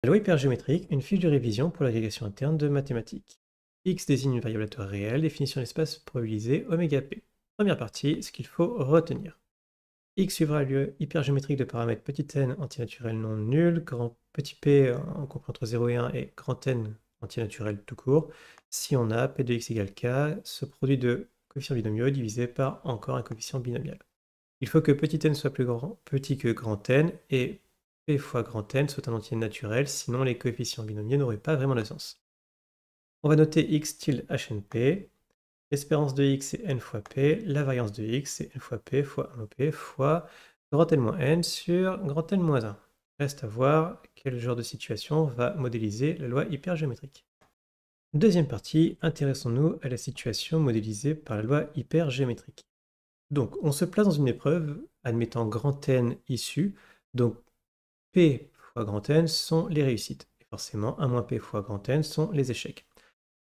La loi hypergéométrique, une fiche de révision pour l'agrégation interne de mathématiques. X désigne une variable à taux réel, définition de l'espace probabilisé oméga p. Première partie, ce qu'il faut retenir. X suivra la loi hypergéométrique de paramètres petit n antinaturel non nul, grand petit p en compris entre 0 et 1 et grand N antinaturel tout court, si on a p de x égale k, ce produit de coefficients binomiaux divisé par encore un coefficient binomial. Il faut que petit n soit plus petit que grand N et p fois grand N soit un entier naturel, sinon les coefficients binomiaux n'auraient pas vraiment de sens. On va noter x tilde HNP, l'espérance de x c'est n fois p, la variance de x c'est n fois p fois 1p fois grand N moins n sur grand N moins 1. Reste à voir quel genre de situation va modéliser la loi hypergéométrique. Deuxième partie, intéressons-nous à la situation modélisée par la loi hypergéométrique. Donc, on se place dans une épreuve admettant grand N issu, donc P fois grand N sont les réussites, et forcément 1 moins P fois grand N sont les échecs.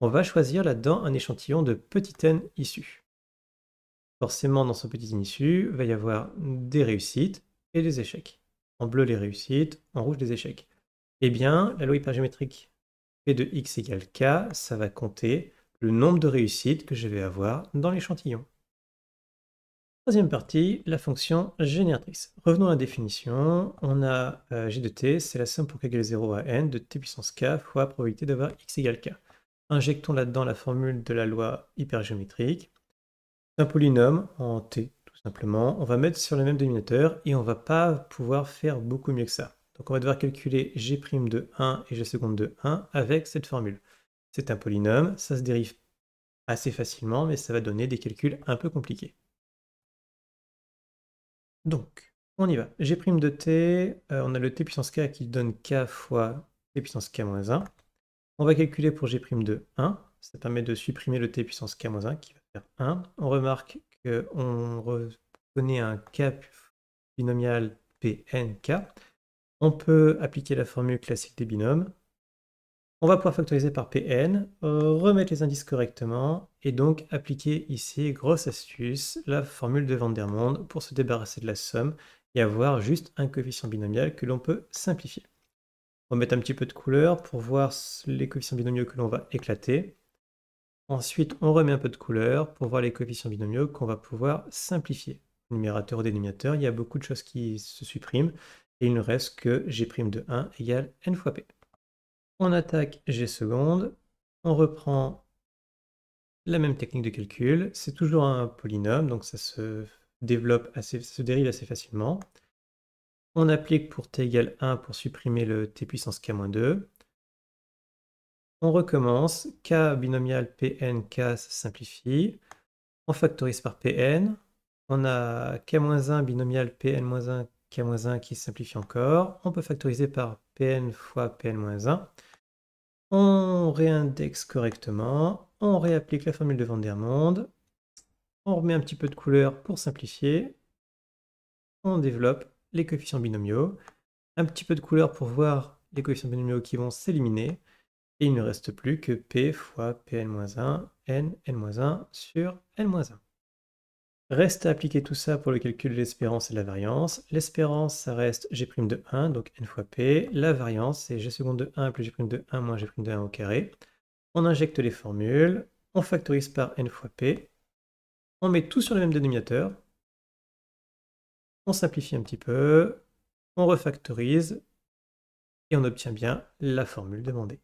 On va choisir là-dedans un échantillon de petit n issu. Forcément, dans ce petit n issu, il va y avoir des réussites et des échecs. En bleu, les réussites, en rouge, les échecs. Eh bien, la loi hypergéométrique P de x égale k, ça va compter le nombre de réussites que je vais avoir dans l'échantillon. Troisième partie, la fonction génératrice. Revenons à la définition. On a g de t, c'est la somme pour k égale 0 à n de t puissance k fois probabilité d'avoir x égale k. Injectons là-dedans la formule de la loi hypergéométrique. C'est un polynôme en t, tout simplement. On va mettre sur le même dénominateur et on ne va pas pouvoir faire beaucoup mieux que ça. Donc on va devoir calculer g' de 1 et g seconde de 1 avec cette formule. C'est un polynôme, ça se dérive assez facilement, mais ça va donner des calculs un peu compliqués. Donc, on y va. G' de t, on a le t puissance k qui donne k fois t puissance k moins 1. On va calculer pour g' de 1. Ça permet de supprimer le t puissance k moins 1 qui va faire 1. On remarque qu'on reconnaît un k binomial pnk. On peut appliquer la formule classique des binômes. On va pouvoir factoriser par Pn, remettre les indices correctement, et donc appliquer ici, grosse astuce, la formule de Van der Monde pour se débarrasser de la somme et avoir juste un coefficient binomial que l'on peut simplifier. On va mettre un petit peu de couleur pour voir les coefficients binomiaux que l'on va éclater. Ensuite, on remet un peu de couleur pour voir les coefficients binomiaux qu'on va pouvoir simplifier. Numérateur ou dénominateur, il y a beaucoup de choses qui se suppriment, et il ne reste que g' de 1 égale n fois p. On attaque g seconde, on reprend la même technique de calcul, c'est toujours un polynôme, donc ça se dérive assez facilement. On applique pour t égale 1 pour supprimer le t puissance k-2. On recommence, k binomial pnk ça simplifie. On factorise par pn. On a k-1 binomial pn-1 k-1 qui simplifie encore. On peut factoriser par pn fois pn-1. On réindexe correctement, on réapplique la formule de Van der Monde, on remet un petit peu de couleur pour simplifier, on développe les coefficients binomiaux, un petit peu de couleur pour voir les coefficients binomiaux qui vont s'éliminer, et il ne reste plus que p fois pn-1, n-1 sur n-1. Reste à appliquer tout ça pour le calcul de l'espérance et de la variance. L'espérance, ça reste g' de 1, donc n fois p. La variance, c'est g seconde de 1 plus g' de 1 moins g' de 1 au carré. On injecte les formules, on factorise par n fois p. On met tout sur le même dénominateur. On simplifie un petit peu. On refactorise. Et on obtient bien la formule demandée.